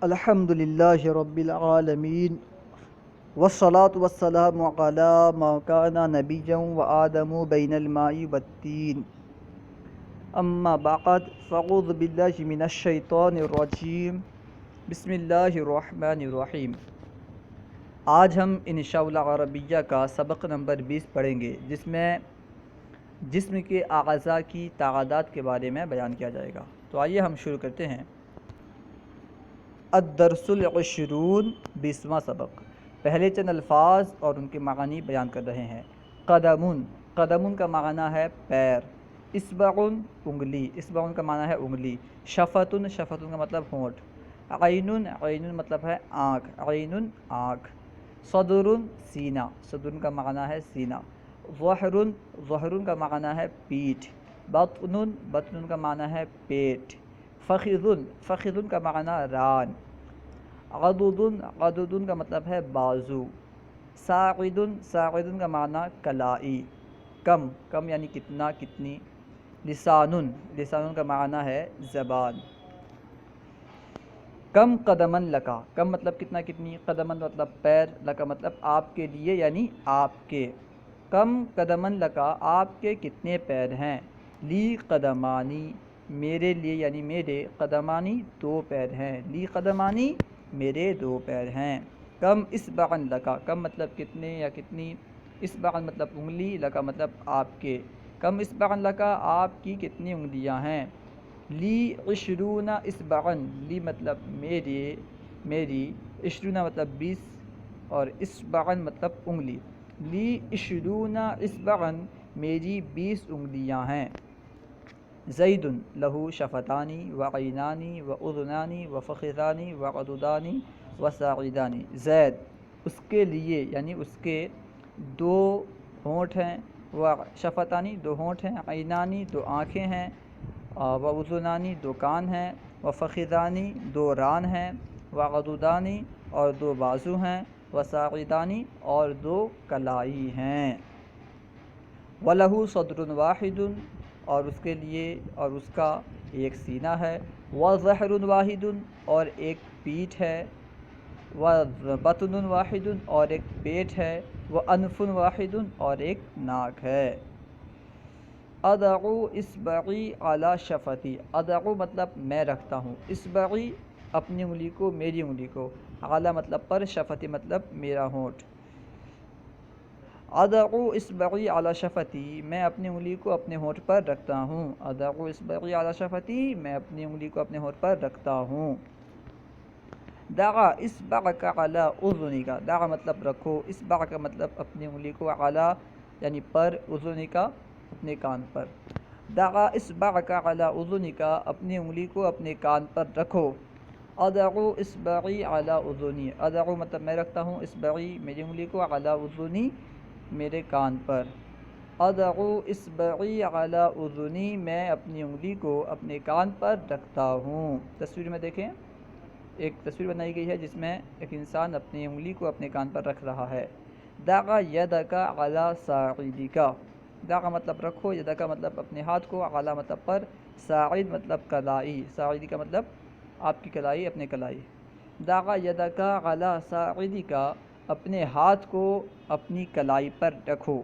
الحمد للہ رب العالمین والصلاة والسلام علی ما کان نبیا وآدم بین الماء والتین اما بعد فاعوذ باللہ من الشیطان الرجیم بسم اللہ الرحمن الرحیم۔ آج ہم انشاءاللہ عربیہ کا سبق نمبر 20 پڑھیں گے، جس میں جسم کے اعضاء کی تعداد کے بارے میں بیان کیا جائے گا۔ تو آئیے ہم شروع کرتے ہیں۔ الدرس العشرون، 20واں سبق۔ پہلے چند الفاظ اور ان کے معنی بیان کر رہے ہیں۔ قدمن، قدمن کا معنی ہے پیر۔ اصبعن، انگلی، اصبعن کا معنی ہے انگلی۔ شفتن، شفتن کا مطلب ہونٹ۔ عینن، عینن مطلب ہے آنکھ، عینن آنکھ۔ صدرن، سینہ، صدرن کا معنی ہے سینہ۔ ظہرن، ظہرن کا معنی ہے پیٹھ۔ بطنن، بطنن کا معنی ہے پیٹ۔ فخذن، فخذن کا معنی ران۔ عضدن، عضدن کا مطلب ہے بازو۔ ساعدن، ساعدن کا معنی کلائی۔ کم، کم یعنی کتنا، کتنی۔ لسانن، لسانن کا معنی ہے زبان۔ کم قدمن لکا، کم مطلب کتنا، کتنی۔ قدمن مطلب پیر، لکا مطلب آپ کے لیے یعنی آپ کے۔ کم قدمن لکا، آپ کے کتنے پیر ہیں۔ لی قدمانی، میرے لیے یعنی میرے۔ قدمانی، دو پیر ہیں۔ لی قدمانی، میرے دو پیر ہیں۔ کم اصبعن لکا، کم مطلب کتنے یا کتنی۔ اصبعن مطلب انگلی، لکا مطلب آپ کے۔ کم اصبعن لکا، آپ کی کتنی انگلیاں ہیں۔ لی عشرون اصبعن، لی مطلب میرے، میری۔ عشرون مطلب 20 اور اصبعن مطلب انگلی۔ لی عشرون اصبعن، میری 20 انگلیاں ہیں۔ زید لہو شفتانی وعینانی واذنانی وفخذانی وعضدانی وساعدانی، زید اس کے لیے یعنی اس کے دو ہونٹ ہیں، شفتانی دو ہونٹ ہیں، عینانی دو آنکھیں ہیں، واذنانی دو کان ہیں، وفخذانی دو ران ہیں، وعضدانی اور دو بازو ہیں، وساعدانی اور دو کلائی ہیں۔ وَلَهُ صَدْرٌ وَاحِدٌ، اور اس کے لیے اور اس کا ایک سینہ ہے۔ وَظَهْرٌ وَاحِدٌ، اور ایک پیٹھ ہے۔ وَبَطْنٌ وَاحِدٌ، اور ایک پیٹ ہے۔ وَأَنْفٌ وَاحِدٌ، اور ایک ناک ہے۔ اضع اصبعی علی شفتی، اضع مطلب میں رکھتا ہوں، اصبعی اپنی انگلی کو، میری انگلی کو، علی مطلب پر، شفتی مطلب میرا ہونٹ۔ اضع اصبعی علی شفتی، میں اپنی انگلی کو اپنے ہونٹ پر رکھتا ہوں۔ اضع اصبعی علی شفتی، میں اپنی انگلی کو اپنے ہونٹ پر رکھتا ہوں۔ ضع اصبعک علی اذنک، ضع مطلب رکھو، اصبع کا مطلب اپنی انگلی کو، علی یعنی پر، اذنک اپنے کان پر۔ ضع اصبعک علی اذنک، اپنی انگلی کو اپنے کان پر رکھو۔ اضع اصبعی علی اذنی، اضع مطلب میں رکھتا ہوں، اصبعی میری انگلی کو، علی اذنی میرے کان پر۔ اضع اصبعی علی اذنی، میں اپنی انگلی کو اپنے کان پر رکھتا ہوں۔ تصویر میں دیکھیں، ایک تصویر بنائی گئی ہے جس میں ایک انسان اپنی انگلی کو اپنے کان پر رکھ رہا ہے۔ ضع یدک علی ساعدک، ضع مطلب رکھو، یدک مطلب اپنے ہاتھ کو، علی مطلب پر، ساعد مطلب کلائی، ساعدی کا مطلب آپ کی کلائی، اپنے کلائی۔ ضع یدک علی ساعدک، اپنے ہاتھ کو اپنی کلائی پر رکھو۔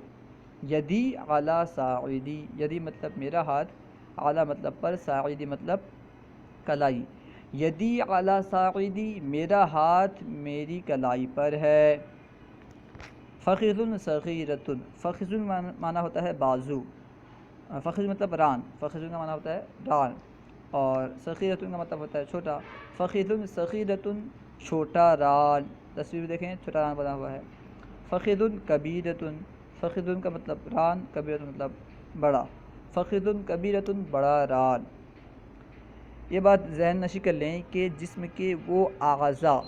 یدی علی ساعدی، یدی مطلب میرا ہاتھ، علی مطلب پر، ساعدی مطلب کلائی۔ یدی علی ساعدی، میرا ہاتھ میری کلائی پر ہے۔ فخذ صغیرۃ، فخذ معنی ہوتا ہے بازو، فخذ مطلب ران، فخذ کا معنی ہوتا ہے ران، اور صغیرۃ کا مطلب ہوتا ہے چھوٹا۔ فخذ صغیرۃ، چھوٹا ران، تصویر دیکھیں چھوٹا ران بنا ہوا ہے۔ فخذ کبیرۃ، فخذ کا مطلب ران، کبیرۃ مطلب بڑا۔ فخذ کبیرۃ، بڑا ران۔ یہ بات ذہن نشی کر لیں کہ جسم کے وہ اعضاء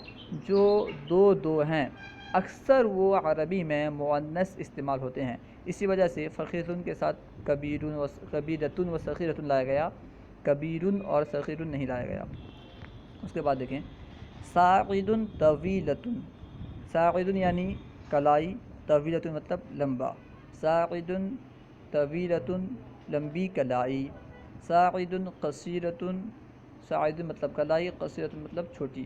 جو دو دو ہیں، اکثر وہ عربی میں مؤنث استعمال ہوتے ہیں، اسی وجہ سے فخذ کے ساتھ کبیرۃ و صغیرۃ لایا گیا، کبیر اور صغیر نہیں لایا گیا۔ اس کے بعد دیکھیں ساعد طویلۃ، ساعد یعنی کلائی، طویلۃ مطلب لمبا۔ ساعد طویلۃ، لمبی کلائی۔ ساعد قصیرۃ، ساعد مطلب کلائی، قصیرۃ مطلب چھوٹی۔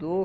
2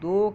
2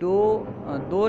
2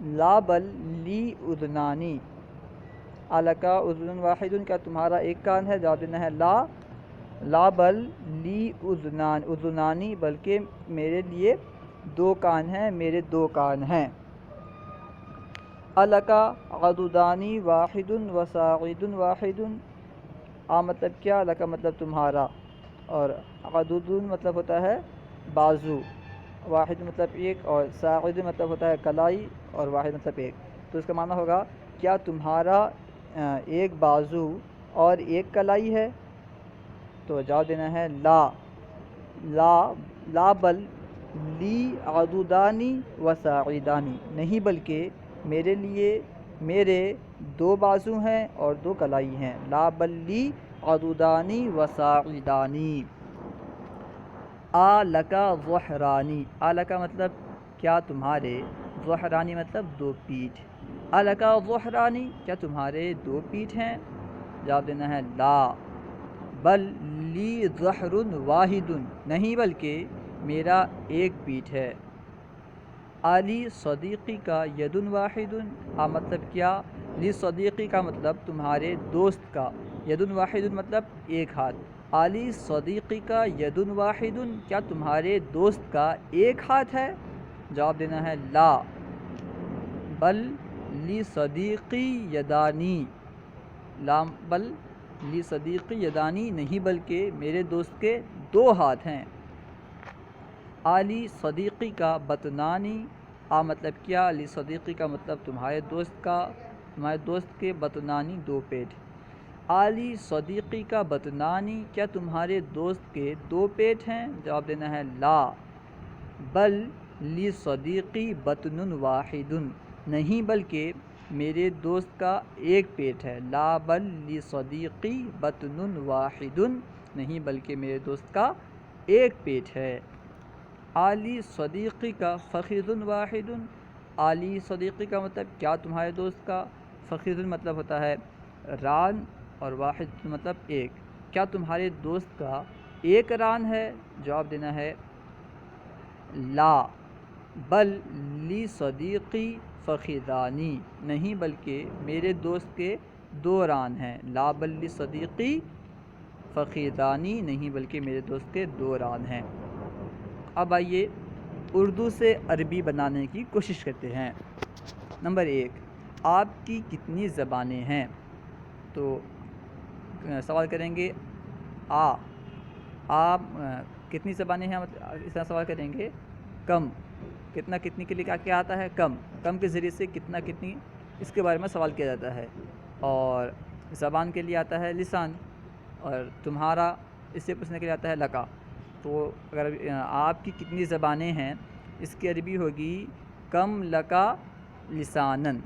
لا بل لی اذنانی، الکا اذن واحد، کیا تمہارا ایک کان ہے؟ جواب دینا ہے لا، لا بل لی اذنانی، بلکہ میرے لیے دو کان ہیں، میرے دو کان ہیں۔ الکا عضدانی واحد و ساعد واحد، مطلب کیا؟ الکا مطلب تمہارا، اور عضدن مطلب ہوتا ہے بازو، واحد مطلب ایک، اور ساعد مطلب ہوتا ہے کلائی، اور واحد مطلب ایک۔ تو اس کا معنی ہوگا کیا تمہارا ایک بازو اور ایک کلائی ہے؟ تو جواب دینا ہے لا، لا، لا بل لی عضدانی و ساعدانی، نہیں بلکہ میرے لیے میرے دو بازو ہیں اور دو کلائی ہیں۔ لا بل لی عضدانی و ساعدانی۔ لکا ظہرانی، لکا مطلب کیا تمہارے، ظہرانی مطلب دو پیٹھ، لکا ظہرانی، کیا تمہارے دو پیٹھ ہیں؟ جواب دینا ہے لا، بل لی ظہر واحد، نہیں بلکہ میرا ایک پیٹھ ہے۔ علی صدیقی کا ید واحد، مطلب کیا؟ لی صدیقی کا مطلب تمہارے دوست کا، ید واحد مطلب ایک ہاتھ، علی صدیقی کا ید واحد، کیا تمہارے دوست کا ایک ہاتھ ہے؟ جواب دینا ہے لا، بل لی صدیقی یدانی، لا بل لی صدیقی یدانی، نہیں بلکہ میرے دوست کے دو ہاتھ ہیں۔ علی صدیقی کا بطنانی، مطلب کیا؟ علی صدیقی کا مطلب تمہارے دوست کے بطنانی دو پیٹ، علی صدیقی کا بطنانی، کیا تمہارے دوست کے دو پیٹ ہیں؟ جواب دینا ہے لا، بل لی صدیقی بطن واحد، نہیں بلکہ میرے دوست کا ایک پیٹ ہے۔ لا بل لی صدیقی بطن واحد، نہیں بلکہ میرے دوست کا ایک پیٹ ہے۔ علی صدیقی کا فخذ واحد، علی صدیقی کا مطلب کیا تمہارے دوست کا، فخذ مطلب ہوتا ہے ران، اور واحد مطلب ایک، کیا تمہارے دوست کا ایک ران ہے؟ جواب دینا ہے لا، بل لی صدیقی فخذانی، نہیں بلکہ میرے دوست کے دو ران ہیں۔ لا بل لی صدیقی فخذانی، نہیں بلکہ میرے دوست کے دو ران ہیں۔ اب آئیے اردو سے عربی بنانے کی کوشش کرتے ہیں۔ نمبر 1، آپ کی کتنی زبانیں ہیں؟ تو سوال کریں گے آپ کتنی زبانیں ہیں، اس طرح سوال کریں گے کم، کتنا کتنی کے لیے کیا آتا ہے؟ کم، کم کے ذریعے سے کتنا کتنی اس کے بارے میں سوال کیا جاتا ہے، اور زبان کے لیے آتا ہے لسان، اور تمہارا اس سے پوچھنے کے لیے آتا ہے لکا۔ تو اگر آپ کی کتنی زبانیں ہیں، اس کی عربی ہوگی کم لکا لسانن،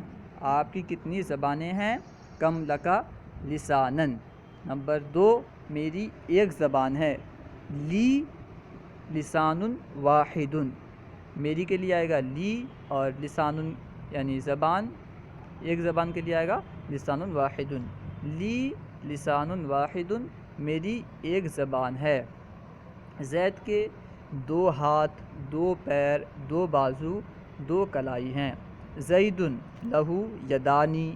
آپ کی کتنی زبانیں ہیں، کم لکا لسانن۔ نمبر 2، میری ایک زبان ہے، لی لسان واحد، میری کے لیے آئے گا لی، اور لسان یعنی زبان، ایک زبان کے لیے آئے گا لسان واحد، لی لسان واحد، میری ایک زبان ہے۔ زید کے دو ہاتھ، دو پیر، دو بازو، دو کلائی ہیں۔ زید لہو یدانی،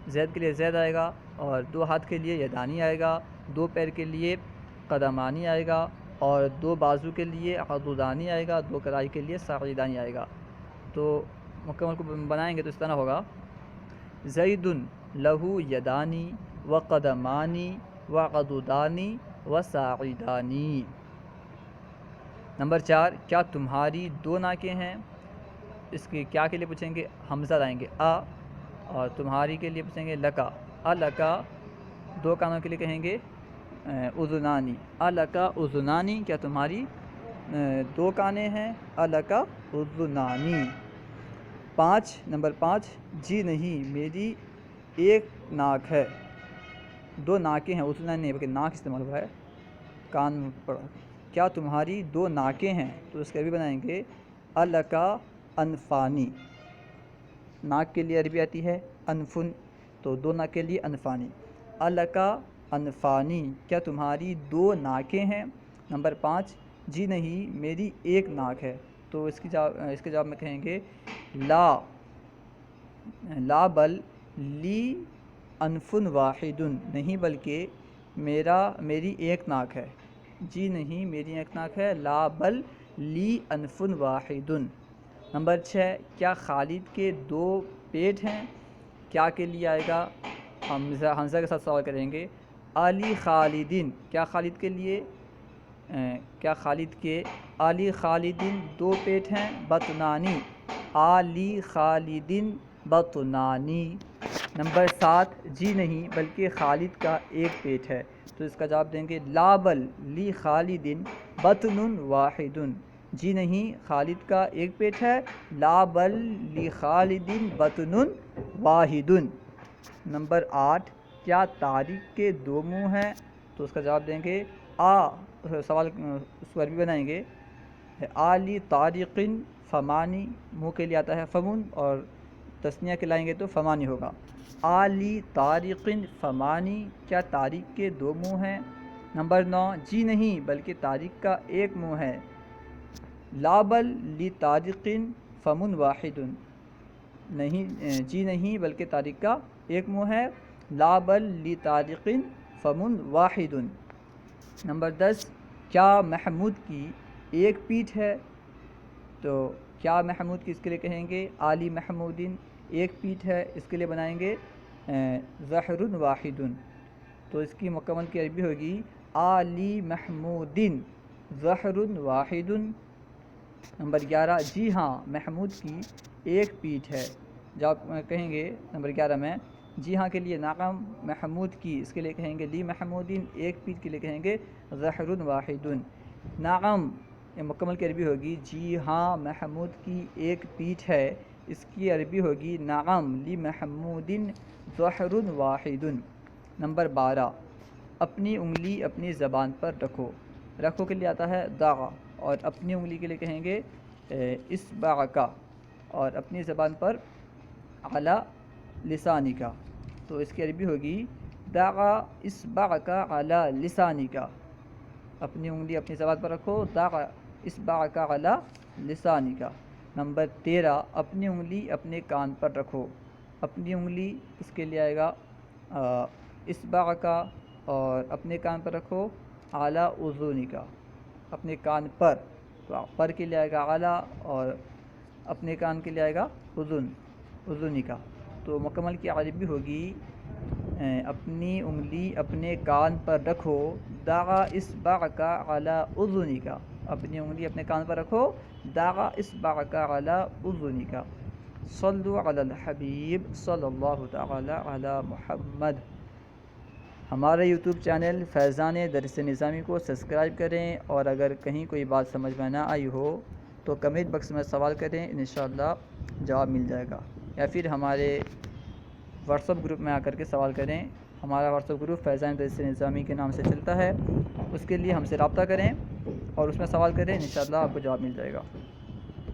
زید کے لیے زید آئے گا، اور دو ہاتھ کے لیے یدانی آئے گا، دو پیر کے لیے قدمانی آئے گا، اور دو بازو کے لیے عضدانی آئے گا، دو کلائی کے لیے ساعدانی آئے گا۔ تو مکمل کو بنائیں گے تو اس طرح ہوگا زید لہو یدانی و قدمانی و عضدانی و ساعدانی۔ نمبر 4، کیا تمہاری دو ناکیں ہیں؟ اس کی کیا کے لیے پوچھیں گے؟ حمزہ لائیں گے اور تمہاری کے لیے پوچھیں گے لکا، لکا، دو کانوں کے لیے کہیں گے اذنانی، لکا اذنانی، کیا تمہاری دو کانیں ہیں؟ لکا اذنانی۔ نمبر 5، جی نہیں، میری ایک ناک ہے، دو ناکیں ہیں، اذنانی نہیں بلکہ ناک استعمال ہوا ہے، کان پر۔ کیا تمہاری دو ناکیں ہیں؟ تو اس کے بھی بنائیں گے لکا انفانی، ناک کے لیے عربی آتی ہے انفن، تو دو ناک کے لیے انفانی، لکا انفانی، کیا تمہاری دو ناکیں ہیں؟ نمبر 5، جی نہیں، میری ایک ناک ہے، تو اس کے جواب میں کہیں گے لا، لا بل لی انفن واحد، نہیں بلکہ میری ایک ناک ہے، جی نہیں میری ایک ناک ہے، لا بل لی انفن واحد۔ نمبر 6، کیا خالد کے 2 پیٹ ہیں؟ کیا کے لیے آئے گا؟ ہم حمزہ کے ساتھ سوال کریں گے، علی خالدین، کیا خالد کے لیے کیا خالد کے علی خالدین 2 پیٹ ہیں؟ بطنانی، علی خالدین بطنانی۔ نمبر 7، جی نہیں بلکہ خالد کا 1 پیٹ ہے، تو اس کا جواب دیں گے لا بل لی خالدین بطن واحد، جی نہیں خالد کا 1 پیٹ ہے، لا بل لی خالدین بطن واحد۔ نمبر 8، کیا طارق کے 2 منہ ہیں؟ تو اس کا جواب دیں گے سوال اس کو عربی بنائیں گے، آلی طارق فمانی، منہ کے لیے آتا ہے فمن، اور تثنیہ کے لائیں گے تو فمانی ہوگا، آلی طارق فمانی، کیا طارق کے 2 منہ ہیں؟ نمبر 9، جی نہیں بلکہ طارق کا 1 منہ ہے، لا بل لی طارق فمن واحد، نہیں جی نہیں بلکہ طارق کا 1 منہ ہے، لا بل لی طارق فمن واحد۔ نمبر 10، کیا محمود کی 1 پیٹھ ہے؟ تو کیا محمود کی اس کے لیے کہیں گے علی محمودین، 1 پیٹھ ہے، اس کے لیے بنائیں گے ظہر واحد، تو اس کی مکمل کی عربی ہوگی علی محمودین ظہر واحد۔ نمبر 11، جی ہاں محمود کی 1 پیٹھ ہے، جب کہیں گے نمبر 11 میں جی ہاں کے لیے نعم محمود کی، اس کے لیے کہیں گے لی محمودین، 1 پیٹھ کے لیے کہیں گے ظہر واحد۔ نعم مکمل کی عربی ہوگی جی ہاں محمود کی 1 پیٹھ ہے، اس کی عربی ہوگی نعم لی محمودین ظہر واحد۔ نمبر 12، اپنی انگلی اپنی زبان پر رکھو، رکھو کے لیے آتا ہے ضع، اور اپنی انگلی کے لیے کہیں گے اصبعک، اور اپنی زبان پر علی لسانک، تو اس کی عربی ہوگی ضع اصبعک علی لسانک، اپنی انگلی اپنی زبان پر رکھو، ضع اصبعک علی لسانک۔ نمبر 13، اپنی انگلی اپنے کان پر رکھو، اپنی انگلی اس کے لیے آئے گا اصبعک، اور اپنے کان پر رکھو علی اذنک، اپنے کان پر، تو پر کے لیے آئے گا علی، اور اپنے کان کے لیے آئے گا اذنک، تو مکمل کی عربی ہوگی اپنی انگلی اپنے کان پر رکھو، ضع اصبعک علی اذنک، اپنی انگلی اپنے کان پر رکھو، ضع اصبعک علی اذنک۔ صلوا علی الحبیب صلی اللہ تعالی علی محمد۔ ہمارے یوٹیوب چینل فیضان درس نظامی کو سبسکرائب کریں، اور اگر کہیں کوئی بات سمجھ میں نہ آئی ہو تو کمنٹ باکس میں سوال کریں، انشاءاللہ جواب مل جائے گا، یا پھر ہمارے واٹس ایپ گروپ میں آ کر کے سوال کریں، ہمارا واٹس ایپ گروپ فیضان درس نظامی کے نام سے چلتا ہے، اس کے لیے ہم سے رابطہ کریں اور اس میں سوال کریں، انشاءاللہ آپ کو جواب مل جائے گا۔